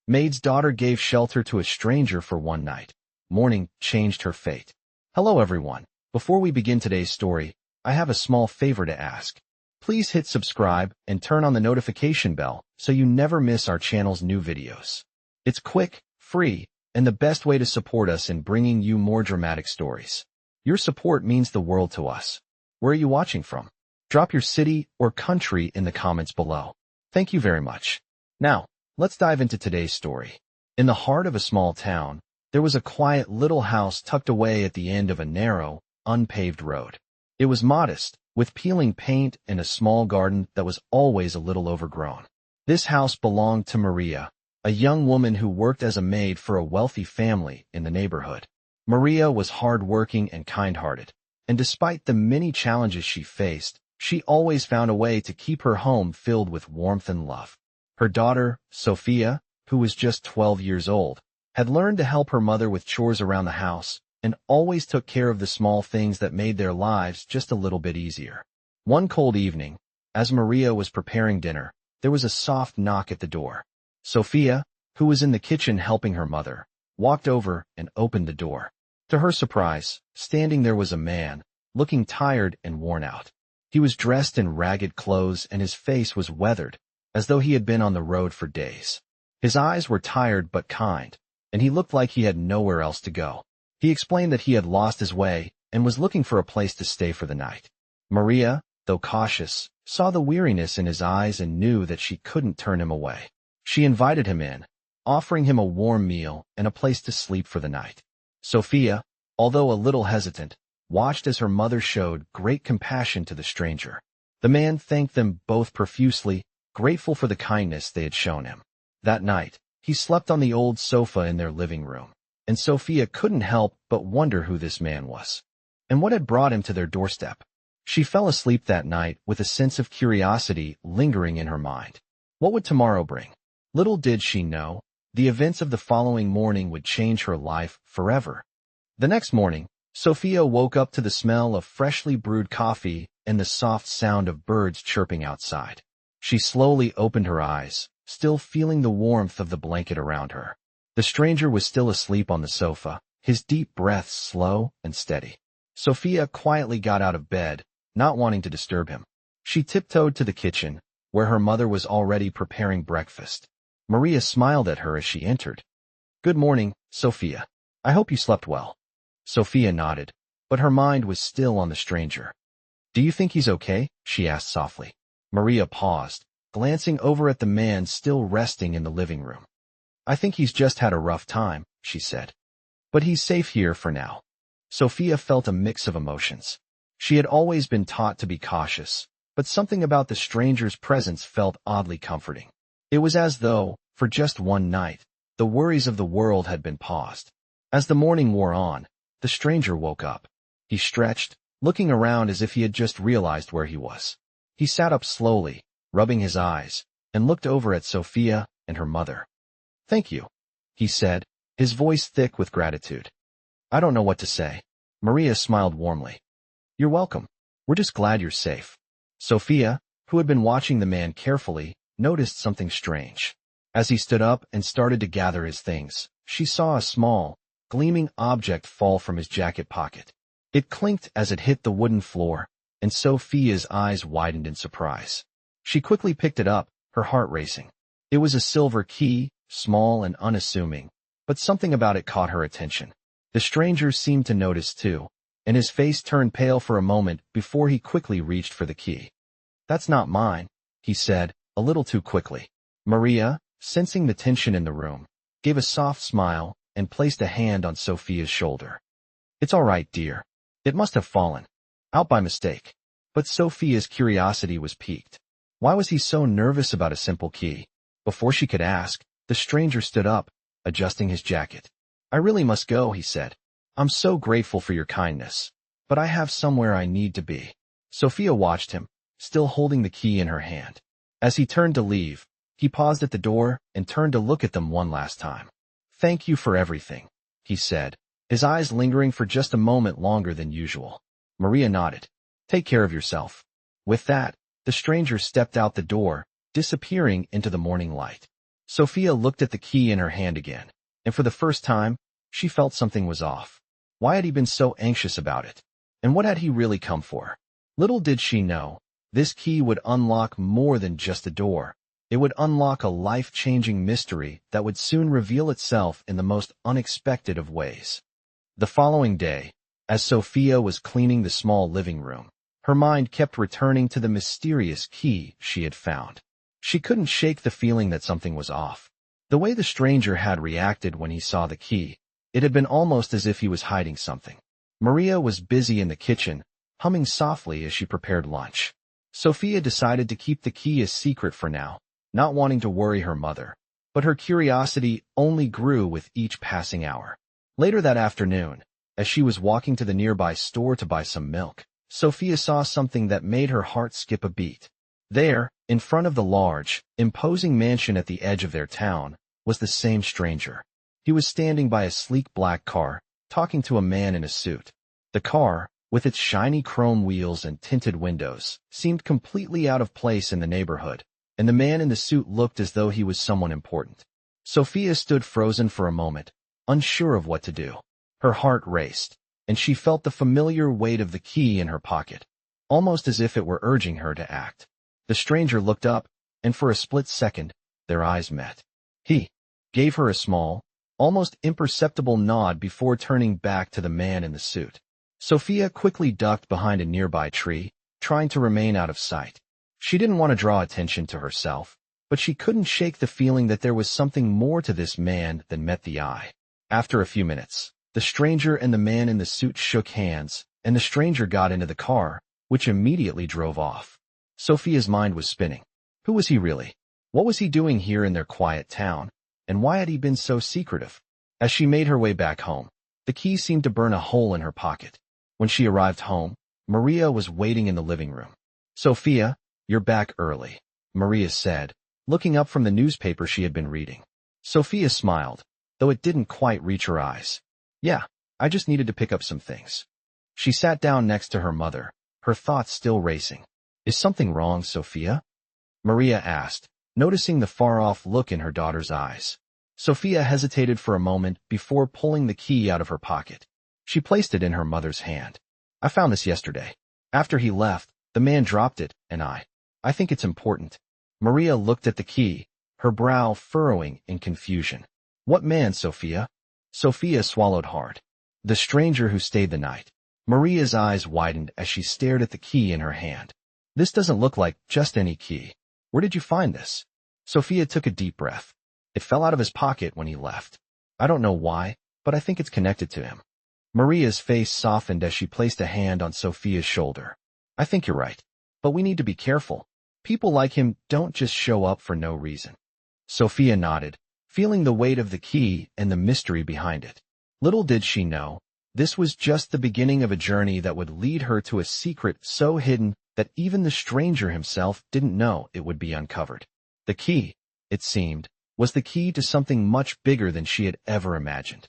Maid's daughter gave shelter to a stranger for one night. Morning changed her fate. Hello everyone. Before we begin today's story, I have a small favor to ask. Please hit subscribe and turn on the notification bell so you never miss our channel's new videos. It's quick, free, and the best way to support us in bringing you more dramatic stories. Your support means the world to us. Where are you watching from? Drop your city or country in the comments below. Thank you very much. Now, let's dive into today's story. In the heart of a small town, there was a quiet little house tucked away at the end of a narrow, unpaved road. It was modest, with peeling paint and a small garden that was always a little overgrown. This house belonged to Maria, a young woman who worked as a maid for a wealthy family in the neighborhood. Maria was hard-working and kind-hearted, and despite the many challenges she faced, she always found a way to keep her home filled with warmth and love. Her daughter, Sofia, who was just 12 years old, had learned to help her mother with chores around the house and always took care of the small things that made their lives just a little bit easier. One cold evening, as Maria was preparing dinner, there was a soft knock at the door. Sofia, who was in the kitchen helping her mother, walked over and opened the door. To her surprise, standing there was a man, looking tired and worn out. He was dressed in ragged clothes and his face was weathered, as though he had been on the road for days. His eyes were tired but kind, and he looked like he had nowhere else to go. He explained that he had lost his way and was looking for a place to stay for the night. Maria, though cautious, saw the weariness in his eyes and knew that she couldn't turn him away. She invited him in, offering him a warm meal and a place to sleep for the night. Sofia, although a little hesitant, watched as her mother showed great compassion to the stranger. The man thanked them both profusely, grateful for the kindness they had shown him. That night, he slept on the old sofa in their living room, and Sofia couldn't help but wonder who this man was, and what had brought him to their doorstep. She fell asleep that night with a sense of curiosity lingering in her mind. What would tomorrow bring? Little did she know, the events of the following morning would change her life forever. The next morning, Sofia woke up to the smell of freshly brewed coffee and the soft sound of birds chirping outside. She slowly opened her eyes, still feeling the warmth of the blanket around her. The stranger was still asleep on the sofa, his deep breaths slow and steady. Sofia quietly got out of bed, not wanting to disturb him. She tiptoed to the kitchen, where her mother was already preparing breakfast. Maria smiled at her as she entered. "Good morning, Sofia. I hope you slept well." Sofia nodded, but her mind was still on the stranger. "Do you think he's okay?" she asked softly. Maria paused, glancing over at the man still resting in the living room. "I think he's just had a rough time," she said. "But he's safe here for now." Sofia felt a mix of emotions. She had always been taught to be cautious, but something about the stranger's presence felt oddly comforting. It was as though, for just one night, the worries of the world had been paused. As the morning wore on, the stranger woke up. He stretched, looking around as if he had just realized where he was. He sat up slowly, rubbing his eyes, and looked over at Sofia and her mother. "Thank you," he said, his voice thick with gratitude. "I don't know what to say." Maria smiled warmly. "You're welcome. We're just glad you're safe." Sofia, who had been watching the man carefully, noticed something strange. As he stood up and started to gather his things, she saw a small, gleaming object fall from his jacket pocket. It clinked as it hit the wooden floor, and Sofia's eyes widened in surprise. She quickly picked it up, her heart racing. It was a silver key, small and unassuming, but something about it caught her attention. The stranger seemed to notice too, and his face turned pale for a moment before he quickly reached for the key. "That's not mine," he said, a little too quickly. Maria, sensing the tension in the room, gave a soft smile and placed a hand on Sofia's shoulder. "It's all right, dear. It must have fallen out by mistake." But Sofia's curiosity was piqued. Why was he so nervous about a simple key? Before she could ask, the stranger stood up, adjusting his jacket. "I really must go," he said. "I'm so grateful for your kindness, but I have somewhere I need to be." Sofia watched him, still holding the key in her hand. As he turned to leave, he paused at the door and turned to look at them one last time. "Thank you for everything," he said, his eyes lingering for just a moment longer than usual. Maria nodded. "Take care of yourself." With that, the stranger stepped out the door, disappearing into the morning light. Sofia looked at the key in her hand again, and for the first time, she felt something was off. Why had he been so anxious about it? And what had he really come for? Little did she know, this key would unlock more than just a door. It would unlock a life-changing mystery that would soon reveal itself in the most unexpected of ways. The following day, as Sofia was cleaning the small living room, her mind kept returning to the mysterious key she had found. She couldn't shake the feeling that something was off. The way the stranger had reacted when he saw the key, it had been almost as if he was hiding something. Maria was busy in the kitchen, humming softly as she prepared lunch. Sofia decided to keep the key a secret for now, not wanting to worry her mother. But her curiosity only grew with each passing hour. Later that afternoon, as she was walking to the nearby store to buy some milk, Sofia saw something that made her heart skip a beat. There, in front of the large, imposing mansion at the edge of their town, was the same stranger. He was standing by a sleek black car, talking to a man in a suit. The car, with its shiny chrome wheels and tinted windows, seemed completely out of place in the neighborhood, and the man in the suit looked as though he was someone important. Sofia stood frozen for a moment, unsure of what to do. Her heart raced, and she felt the familiar weight of the key in her pocket, almost as if it were urging her to act. The stranger looked up, and for a split second, their eyes met. He gave her a small, almost imperceptible nod before turning back to the man in the suit. Sofia quickly ducked behind a nearby tree, trying to remain out of sight. She didn't want to draw attention to herself, but she couldn't shake the feeling that there was something more to this man than met the eye. After a few minutes, the stranger and the man in the suit shook hands, and the stranger got into the car, which immediately drove off. Sofia's mind was spinning. Who was he really? What was he doing here in their quiet town? And why had he been so secretive? As she made her way back home, the key seemed to burn a hole in her pocket. When she arrived home, Maria was waiting in the living room. Sofia, you're back early, Maria said, looking up from the newspaper she had been reading. Sofia smiled, though it didn't quite reach her eyes. Yeah, I just needed to pick up some things. She sat down next to her mother, her thoughts still racing. Is something wrong, Sofia? Maria asked, noticing the far-off look in her daughter's eyes. Sofia hesitated for a moment before pulling the key out of her pocket. She placed it in her mother's hand. I found this yesterday. After he left, the man dropped it, and I think it's important. Maria looked at the key, her brow furrowing in confusion. What man, Sofia? Sofia swallowed hard. The stranger who stayed the night. Maria's eyes widened as she stared at the key in her hand. This doesn't look like just any key. Where did you find this? Sofia took a deep breath. It fell out of his pocket when he left. I don't know why, but I think it's connected to him. Maria's face softened as she placed a hand on Sofia's shoulder. I think you're right, but we need to be careful. People like him don't just show up for no reason. Sofia nodded, feeling the weight of the key and the mystery behind it. Little did she know, this was just the beginning of a journey that would lead her to a secret so hidden that even the stranger himself didn't know it would be uncovered. The key, it seemed, was the key to something much bigger than she had ever imagined.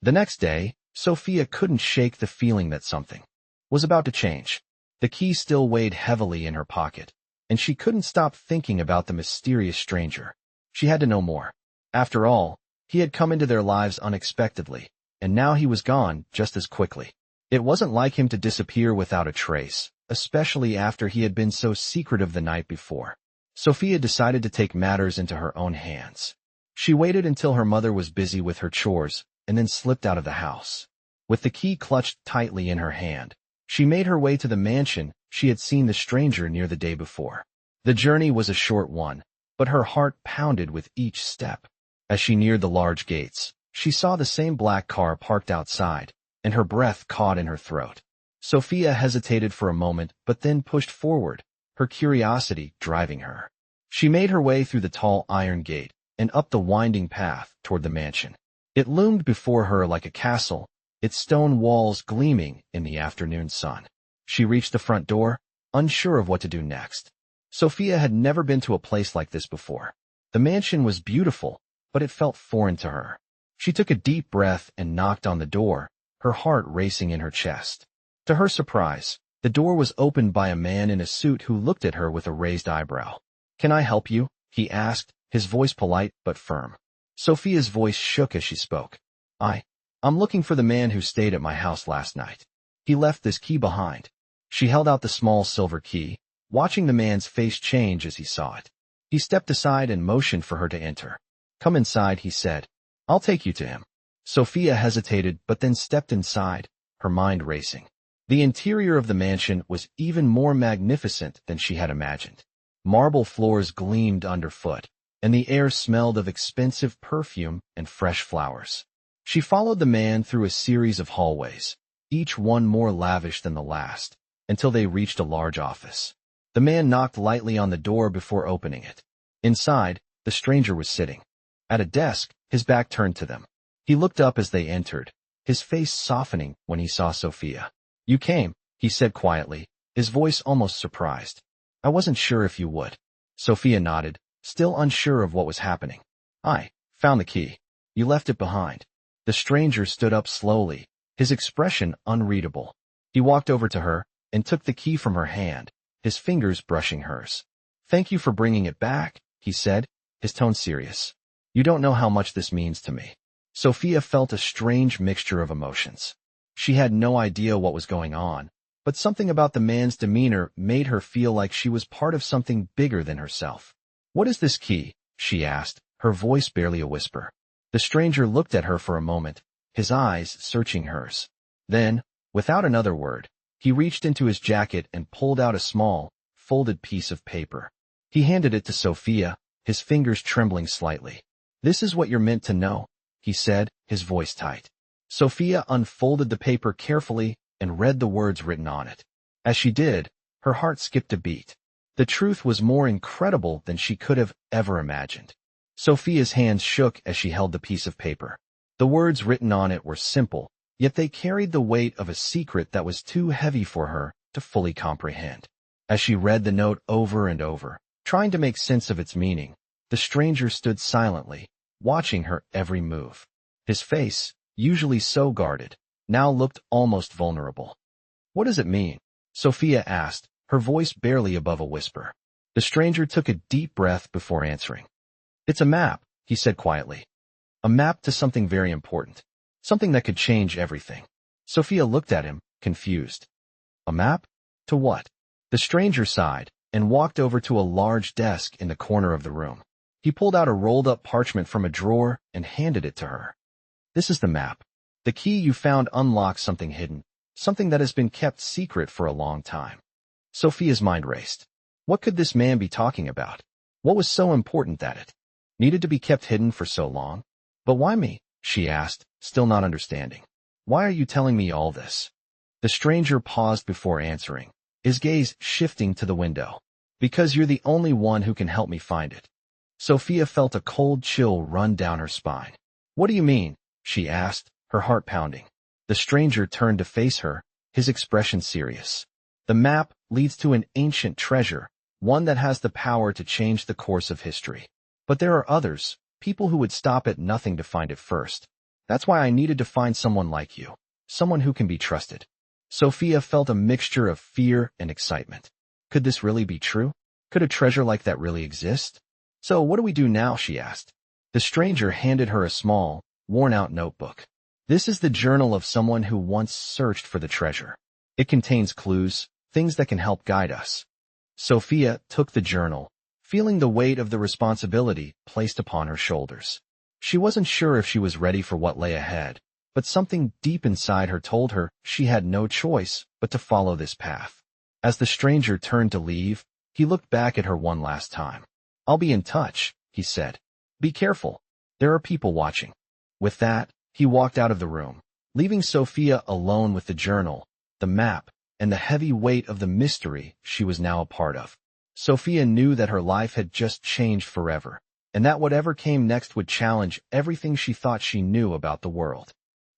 The next day, Sofia couldn't shake the feeling that something was about to change. The key still weighed heavily in her pocket, and she couldn't stop thinking about the mysterious stranger. She had to know more. After all, he had come into their lives unexpectedly, and now he was gone just as quickly. It wasn't like him to disappear without a trace, especially after he had been so secretive the night before. Sofia decided to take matters into her own hands. She waited until her mother was busy with her chores, and then slipped out of the house. With the key clutched tightly in her hand, she made her way to the mansion she had seen the stranger near the day before. The journey was a short one, but her heart pounded with each step. As she neared the large gates, she saw the same black car parked outside, and her breath caught in her throat. Sofia hesitated for a moment but then pushed forward, her curiosity driving her. She made her way through the tall iron gate and up the winding path toward the mansion. It loomed before her like a castle, its stone walls gleaming in the afternoon sun. She reached the front door, unsure of what to do next. Sofia had never been to a place like this before. The mansion was beautiful, but it felt foreign to her. She took a deep breath and knocked on the door, her heart racing in her chest. To her surprise, the door was opened by a man in a suit who looked at her with a raised eyebrow. "Can I help you?" he asked, his voice polite but firm. Sofia's voice shook as she spoke. I'm looking for the man who stayed at my house last night. He left this key behind. She held out the small silver key, watching the man's face change as he saw it. He stepped aside and motioned for her to enter. Come inside, he said. I'll take you to him. Sofia hesitated but then stepped inside, her mind racing. The interior of the mansion was even more magnificent than she had imagined. Marble floors gleamed underfoot, and the air smelled of expensive perfume and fresh flowers. She followed the man through a series of hallways, each one more lavish than the last, until they reached a large office. The man knocked lightly on the door before opening it. Inside, the stranger was sitting. At a desk, his back turned to them. He looked up as they entered, his face softening when he saw Sofia. You came, he said quietly, his voice almost surprised. I wasn't sure if you would. Sofia nodded, still unsure of what was happening. I found the key. You left it behind. The stranger stood up slowly, his expression unreadable. He walked over to her and took the key from her hand, his fingers brushing hers. Thank you for bringing it back, he said, his tone serious. You don't know how much this means to me. Sofia felt a strange mixture of emotions. She had no idea what was going on, but something about the man's demeanor made her feel like she was part of something bigger than herself. What is this key? She asked, her voice barely a whisper. The stranger looked at her for a moment, his eyes searching hers. Then, without another word, he reached into his jacket and pulled out a small, folded piece of paper. He handed it to Sofia, his fingers trembling slightly. This is what you're meant to know, he said, his voice tight. Sofia unfolded the paper carefully and read the words written on it. As she did, her heart skipped a beat. The truth was more incredible than she could have ever imagined. Sofia's hands shook as she held the piece of paper. The words written on it were simple, yet they carried the weight of a secret that was too heavy for her to fully comprehend. As she read the note over and over, trying to make sense of its meaning, the stranger stood silently, watching her every move. His face, usually so guarded, now looked almost vulnerable. What does it mean? Sofia asked, her voice barely above a whisper. The stranger took a deep breath before answering. It's a map, he said quietly. A map to something very important. Something that could change everything. Sofia looked at him, confused. A map? To what? The stranger sighed and walked over to a large desk in the corner of the room. He pulled out a rolled-up parchment from a drawer and handed it to her. This is the map. The key you found unlocks something hidden, something that has been kept secret for a long time. Sofia's mind raced. What could this man be talking about? What was so important that it needed to be kept hidden for so long? But why me? She asked, still not understanding. Why are you telling me all this? The stranger paused before answering, his gaze shifting to the window. Because you're the only one who can help me find it. Sofia felt a cold chill run down her spine. What do you mean? She asked, her heart pounding. The stranger turned to face her, his expression serious. The map leads to an ancient treasure, one that has the power to change the course of history. But there are others, people who would stop at nothing to find it first. That's why I needed to find someone like you, someone who can be trusted. Sofia felt a mixture of fear and excitement. Could this really be true? Could a treasure like that really exist? So what do we do now? She asked. The stranger handed her a small, worn-out notebook. This is the journal of someone who once searched for the treasure. It contains clues, things that can help guide us. Sofia took the journal, feeling the weight of the responsibility placed upon her shoulders. She wasn't sure if she was ready for what lay ahead, but something deep inside her told her she had no choice but to follow this path. As the stranger turned to leave, he looked back at her one last time. I'll be in touch, he said. Be careful. There are people watching. With that, he walked out of the room, leaving Sofia alone with the journal, the map, and the heavy weight of the mystery she was now a part of. Sofia knew that her life had just changed forever, and that whatever came next would challenge everything she thought she knew about the world.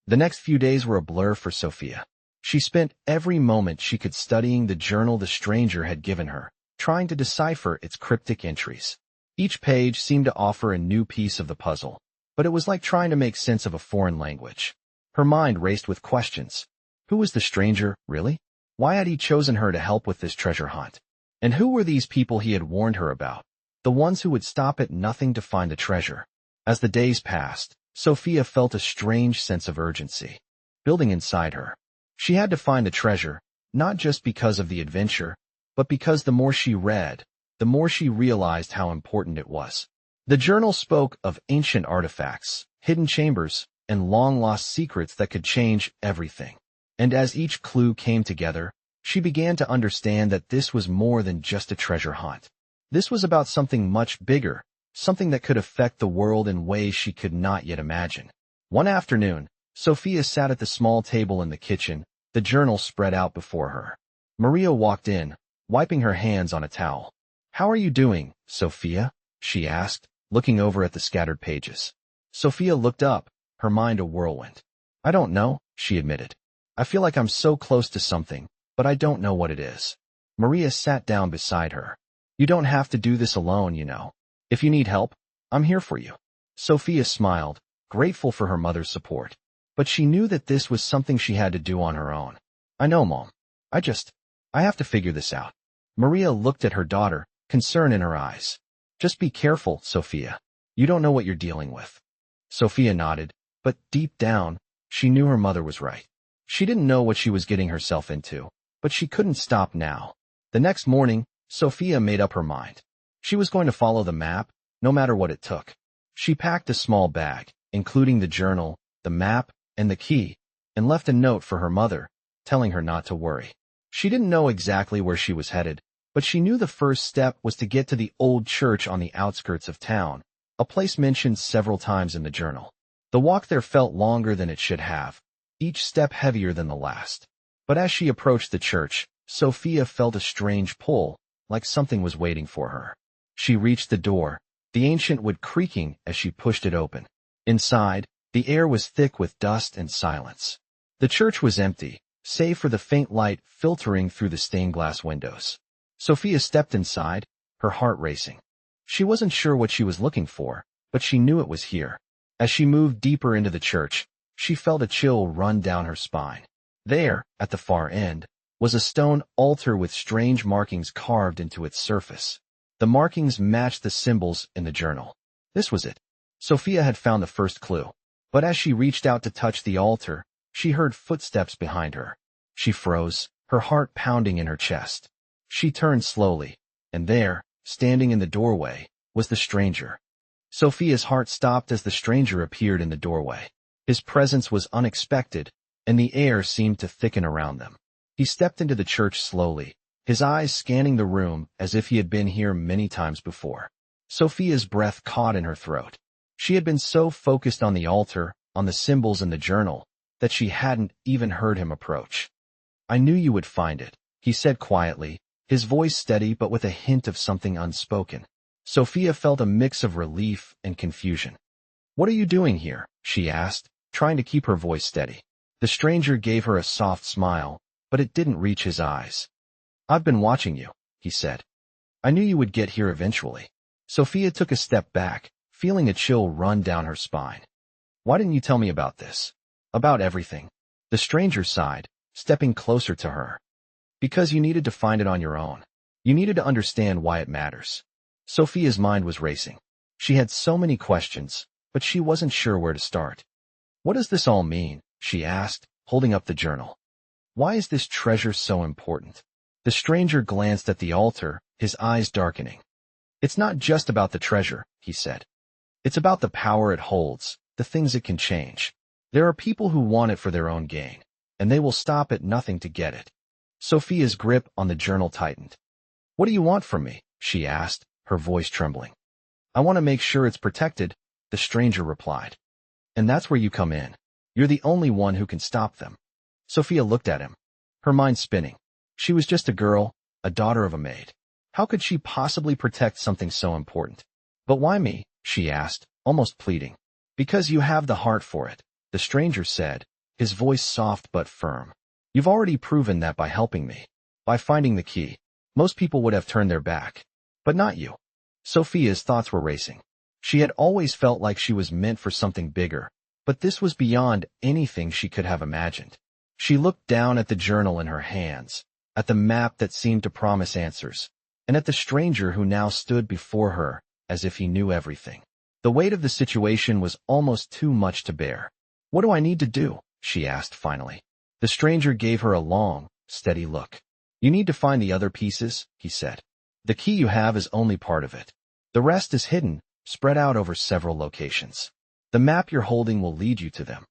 The next few days were a blur for Sofia. She spent every moment she could studying the journal the stranger had given her, trying to decipher its cryptic entries. Each page seemed to offer a new piece of the puzzle, but it was like trying to make sense of a foreign language. Her mind raced with questions. Who was the stranger, really? Why had he chosen her to help with this treasure hunt? And who were these people he had warned her about? the ones who would stop at nothing to find the treasure. As the days passed, Sofia felt a strange sense of urgency building inside her. She had to find the treasure, not just because of the adventure, but because the more she read, the more she realized how important it was. The journal spoke of ancient artifacts, hidden chambers, and long-lost secrets that could change everything. And as each clue came together, she began to understand that this was more than just a treasure hunt. This was about something much bigger, something that could affect the world in ways she could not yet imagine. One afternoon, Sofia sat at the small table in the kitchen, the journal spread out before her. Maria walked in, wiping her hands on a towel. "How are you doing, Sofia?" she asked, looking over at the scattered pages. Sofia looked up, her mind a whirlwind. "I don't know," she admitted. "I feel like I'm so close to something, but I don't know what it is." Maria sat down beside her. "You don't have to do this alone, you know. If you need help, I'm here for you." Sofia smiled, grateful for her mother's support. But she knew that this was something she had to do on her own. "I know, Mom. I have to figure this out." Maria looked at her daughter, concern in her eyes. "Just be careful, Sofia. You don't know what you're dealing with." Sofia nodded, but deep down, she knew her mother was right. She didn't know what she was getting herself into, but she couldn't stop now. The next morning, Sofia made up her mind. She was going to follow the map, no matter what it took. She packed a small bag, including the journal, the map, and the key, and left a note for her mother, telling her not to worry. She didn't know exactly where she was headed, but she knew the first step was to get to the old church on the outskirts of town, a place mentioned several times in the journal. The walk there felt longer than it should have, each step heavier than the last. But as she approached the church, Sofia felt a strange pull, like something was waiting for her. She reached the door, the ancient wood creaking as she pushed it open. Inside, the air was thick with dust and silence. The church was empty, save for the faint light filtering through the stained glass windows. Sofia stepped inside, her heart racing. She wasn't sure what she was looking for, but she knew it was here. As she moved deeper into the church, she felt a chill run down her spine. There, at the far end, was a stone altar with strange markings carved into its surface. The markings matched the symbols in the journal. This was it. Sofia had found the first clue. But as she reached out to touch the altar, she heard footsteps behind her. She froze, her heart pounding in her chest. She turned slowly, and there, standing in the doorway, was the stranger. Sofia's heart stopped as the stranger appeared in the doorway. His presence was unexpected, and the air seemed to thicken around them. He stepped into the church slowly, his eyes scanning the room as if he had been here many times before. Sofia's breath caught in her throat. She had been so focused on the altar, on the symbols in the journal, that she hadn't even heard him approach. "I knew you would find it," he said quietly, his voice steady but with a hint of something unspoken. Sofia felt a mix of relief and confusion. "What are you doing here?" she asked, trying to keep her voice steady. The stranger gave her a soft smile, but it didn't reach his eyes. "I've been watching you," he said. "I knew you would get here eventually." Sofia took a step back, feeling a chill run down her spine. "Why didn't you tell me about this?" "About everything." The stranger sighed, stepping closer to her. "Because you needed to find it on your own. You needed to understand why it matters." Sofia's mind was racing. She had so many questions, but she wasn't sure where to start. "What does this all mean?" she asked, holding up the journal. "Why is this treasure so important?" The stranger glanced at the altar, his eyes darkening. "It's not just about the treasure," he said. "It's about the power it holds, the things it can change. There are people who want it for their own gain, and they will stop at nothing to get it." Sofia's grip on the journal tightened. "What do you want from me?" she asked, her voice trembling. "I want to make sure it's protected," the stranger replied. "And that's where you come in. You're the only one who can stop them." Sofia looked at him, her mind spinning. She was just a girl, a daughter of a maid. How could she possibly protect something so important? "But why me?" she asked, almost pleading. "Because you have the heart for it," the stranger said, his voice soft but firm. "You've already proven that by helping me, by finding the key. Most people would have turned their back. But not you." Sofia's thoughts were racing. She had always felt like she was meant for something bigger, but this was beyond anything she could have imagined. She looked down at the journal in her hands, at the map that seemed to promise answers. and at the stranger who now stood before her as if he knew everything. The weight of the situation was almost too much to bear. "What do I need to do?" she asked finally. The stranger gave her a long, steady look. "You need to find the other pieces," he said. "The key you have is only part of it. The rest is hidden, spread out over several locations. The map you're holding will lead you to them."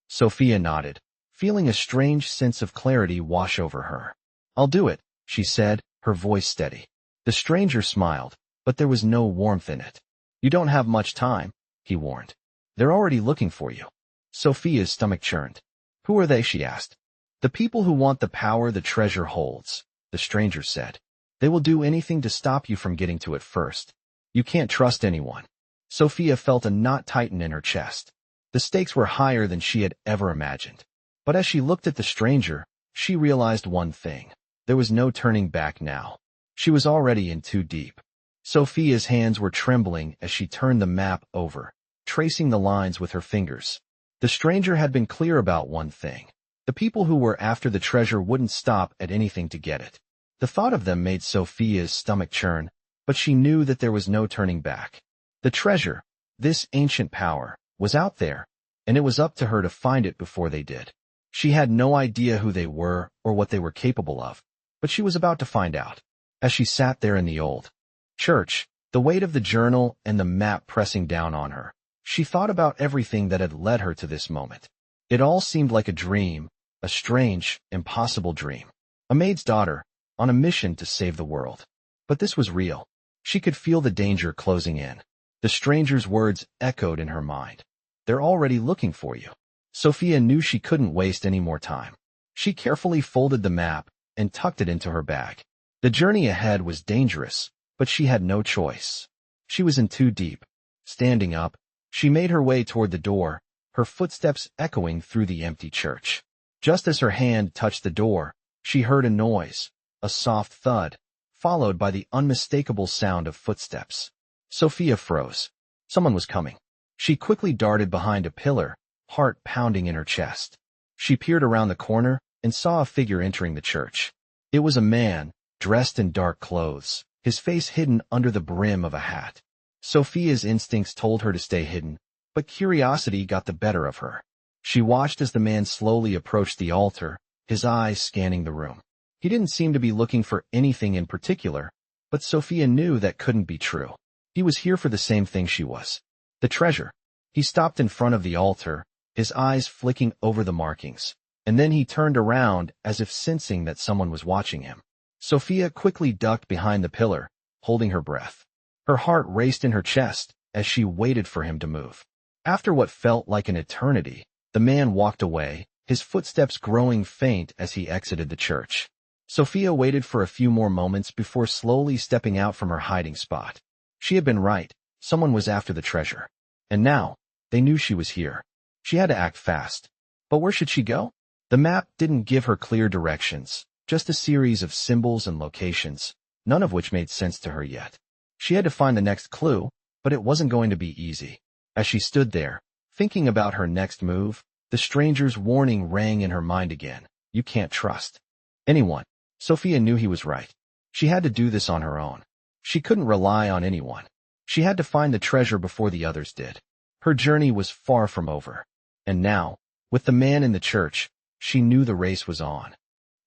Sofia nodded, feeling a strange sense of clarity wash over her. "I'll do it," she said, her voice steady. The stranger smiled, but there was no warmth in it. "You don't have much time," he warned. "They're already looking for you." Sofia's stomach churned. "Who are they?" she asked. "The people who want the power the treasure holds," the stranger said. "They will do anything to stop you from getting to it first. You can't trust anyone." Sofia felt a knot tighten in her chest. The stakes were higher than she had ever imagined. But as she looked at the stranger, she realized one thing. There was no turning back now. She was already in too deep. Sofia's hands were trembling as she turned the map over, tracing the lines with her fingers. The stranger had been clear about one thing. The people who were after the treasure wouldn't stop at anything to get it. The thought of them made Sofia's stomach churn, but she knew that there was no turning back. The treasure, this ancient power, was out there, and it was up to her to find it before they did. She had no idea who they were or what they were capable of, but she was about to find out. As she sat there in the old church, the weight of the journal and the map pressing down on her, she thought about everything that had led her to this moment. It all seemed like a dream, a strange, impossible dream. A maid's daughter, on a mission to save the world. But this was real. She could feel the danger closing in. The stranger's words echoed in her mind. "They're already looking for you." Sofia knew she couldn't waste any more time. She carefully folded the map and tucked it into her bag. The journey ahead was dangerous, but she had no choice. She was in too deep. Standing up, she made her way toward the door, her footsteps echoing through the empty church. Just as her hand touched the door, she heard a noise, a soft thud, followed by the unmistakable sound of footsteps. Sofia froze. Someone was coming. She quickly darted behind a pillar, heart pounding in her chest. She peered around the corner and saw a figure entering the church. It was a man, dressed in dark clothes, his face hidden under the brim of a hat. Sofia's instincts told her to stay hidden, but curiosity got the better of her. She watched as the man slowly approached the altar, his eyes scanning the room. He didn't seem to be looking for anything in particular, but Sofia knew that couldn't be true. He was here for the same thing she was. The treasure. He stopped in front of the altar, his eyes flicking over the markings, and then he turned around as if sensing that someone was watching him. Sofia quickly ducked behind the pillar, holding her breath. Her heart raced in her chest as she waited for him to move. After what felt like an eternity, the man walked away, his footsteps growing faint as he exited the church. Sofia waited for a few more moments before slowly stepping out from her hiding spot. She had been right. Someone was after the treasure. And now, they knew she was here. She had to act fast. But where should she go? The map didn't give her clear directions, just a series of symbols and locations, none of which made sense to her yet. She had to find the next clue, but it wasn't going to be easy. As she stood there, thinking about her next move, the stranger's warning rang in her mind again. You can't trust anyone. Sofia knew he was right. She had to do this on her own. She couldn't rely on anyone. She had to find the treasure before the others did. Her journey was far from over. And now, with the man in the church, she knew the race was on.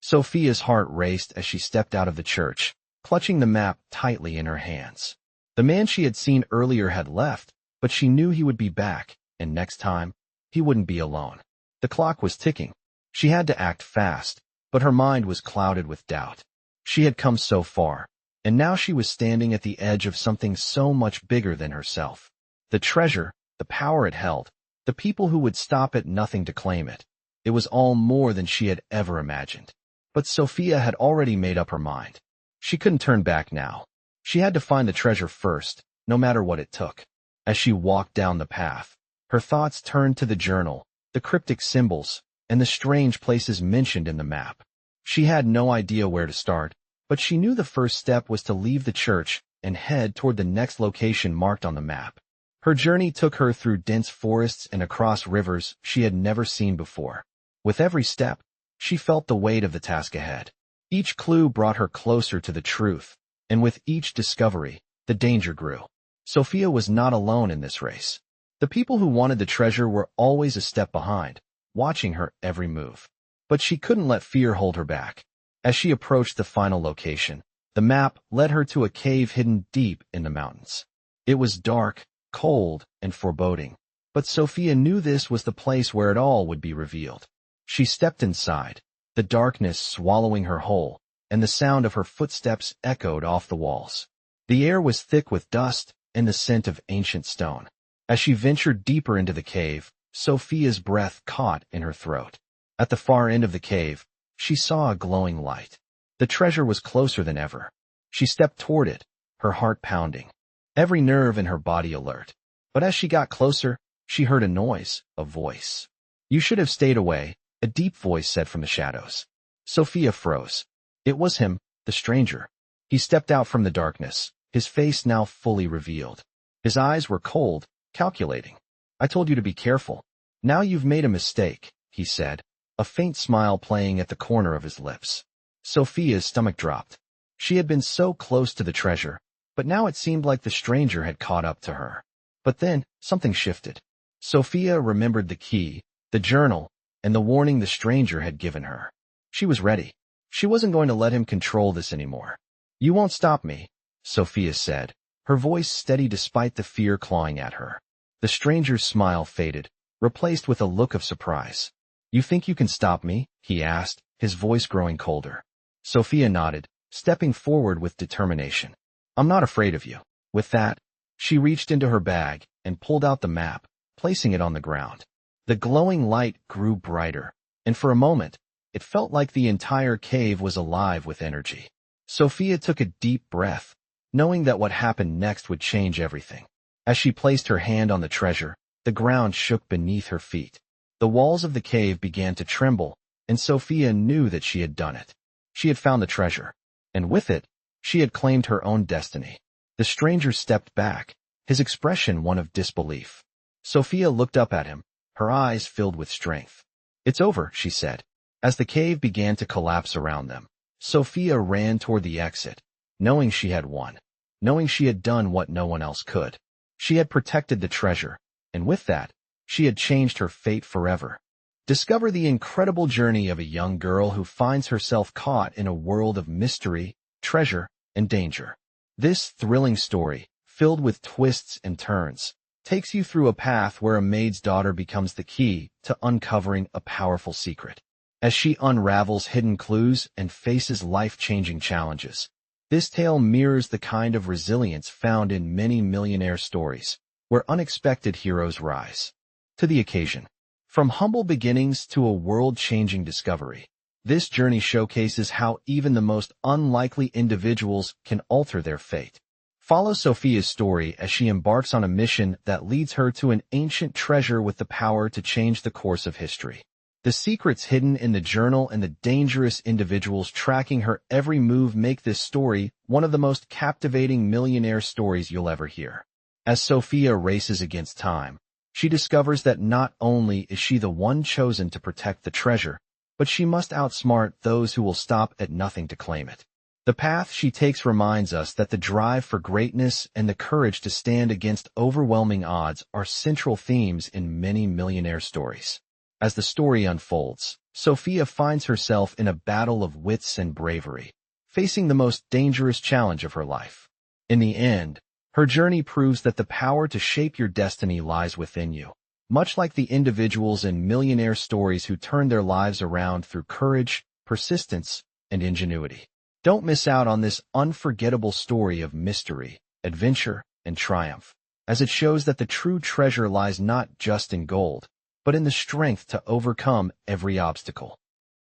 Sofia's heart raced as she stepped out of the church, clutching the map tightly in her hands. The man she had seen earlier had left, but she knew he would be back, and next time, he wouldn't be alone. The clock was ticking. She had to act fast, but her mind was clouded with doubt. She had come so far, and now she was standing at the edge of something so much bigger than herself. The treasure, the power it held, the people who would stop at nothing to claim it. It was all more than she had ever imagined. But Sofia had already made up her mind. She couldn't turn back now. She had to find the treasure first, no matter what it took. As she walked down the path, her thoughts turned to the journal, the cryptic symbols, and the strange places mentioned in the map. She had no idea where to start, but she knew the first step was to leave the church and head toward the next location marked on the map. Her journey took her through dense forests and across rivers she had never seen before. With every step, she felt the weight of the task ahead. Each clue brought her closer to the truth, And with each discovery, the danger grew. Sofia was not alone in this race. The people who wanted the treasure were always a step behind, watching her every move. But she couldn't let fear hold her back. As she approached the final location, the map led her to a cave hidden deep in the mountains. It was dark, cold, and foreboding. But Sofia knew this was the place where it all would be revealed. She stepped inside, the darkness swallowing her whole, and the sound of her footsteps echoed off the walls. The air was thick with dust and the scent of ancient stone. As she ventured deeper into the cave, Sofia's breath caught in her throat. At the far end of the cave, she saw a glowing light. The treasure was closer than ever. She stepped toward it, her heart pounding, every nerve in her body alert. But as she got closer, she heard a noise, a voice. "You should have stayed away," a deep voice said from the shadows. Sofia froze. It was him, the stranger. He stepped out from the darkness, his face now fully revealed. His eyes were cold, calculating. "I told you to be careful. Now you've made a mistake," he said, a faint smile playing at the corner of his lips. Sofia's stomach dropped. She had been so close to the treasure, but now it seemed like the stranger had caught up to her. But then, something shifted. Sofia remembered the key, the journal, and the warning the stranger had given her. She was ready. She wasn't going to let him control this anymore. "You won't stop me," Sofia said, her voice steady despite the fear clawing at her. The stranger's smile faded, replaced with a look of surprise. "You think you can stop me?" he asked, his voice growing colder. Sofia nodded, stepping forward with determination. "I'm not afraid of you." With that, she reached into her bag and pulled out the map, placing it on the ground. The glowing light grew brighter, and for a moment, it felt like the entire cave was alive with energy. Sofia took a deep breath, knowing that what happened next would change everything. As she placed her hand on the treasure, the ground shook beneath her feet. The walls of the cave began to tremble, and Sofia knew that she had done it. She had found the treasure, and with it, she had claimed her own destiny. The stranger stepped back, his expression one of disbelief. Sofia looked up at him, her eyes filled with strength. "It's over," she said. As the cave began to collapse around them, Sofia ran toward the exit, knowing she had won, knowing she had done what no one else could. She had protected the treasure, and with that, she had changed her fate forever. Discover the incredible journey of a young girl who finds herself caught in a world of mystery, treasure, and danger. This thrilling story, filled with twists and turns, takes you through a path where a maid's daughter becomes the key to uncovering a powerful secret. As she unravels hidden clues and faces life-changing challenges, this tale mirrors the kind of resilience found in many millionaire stories, where unexpected heroes rise to the occasion. From humble beginnings to a world-changing discovery, this journey showcases how even the most unlikely individuals can alter their fate. Follow Sofia's story as she embarks on a mission that leads her to an ancient treasure with the power to change the course of history. The secrets hidden in the journal and the dangerous individuals tracking her every move make this story one of the most captivating millionaire stories you'll ever hear. As Sofia races against time, she discovers that not only is she the one chosen to protect the treasure, but she must outsmart those who will stop at nothing to claim it. The path she takes reminds us that the drive for greatness and the courage to stand against overwhelming odds are central themes in many millionaire stories. As the story unfolds, Sofia finds herself in a battle of wits and bravery, facing the most dangerous challenge of her life. In the end, her journey proves that the power to shape your destiny lies within you, much like the individuals in millionaire stories who turned their lives around through courage, persistence, and ingenuity. Don't miss out on this unforgettable story of mystery, adventure, and triumph, as it shows that the true treasure lies not just in gold, but in the strength to overcome every obstacle.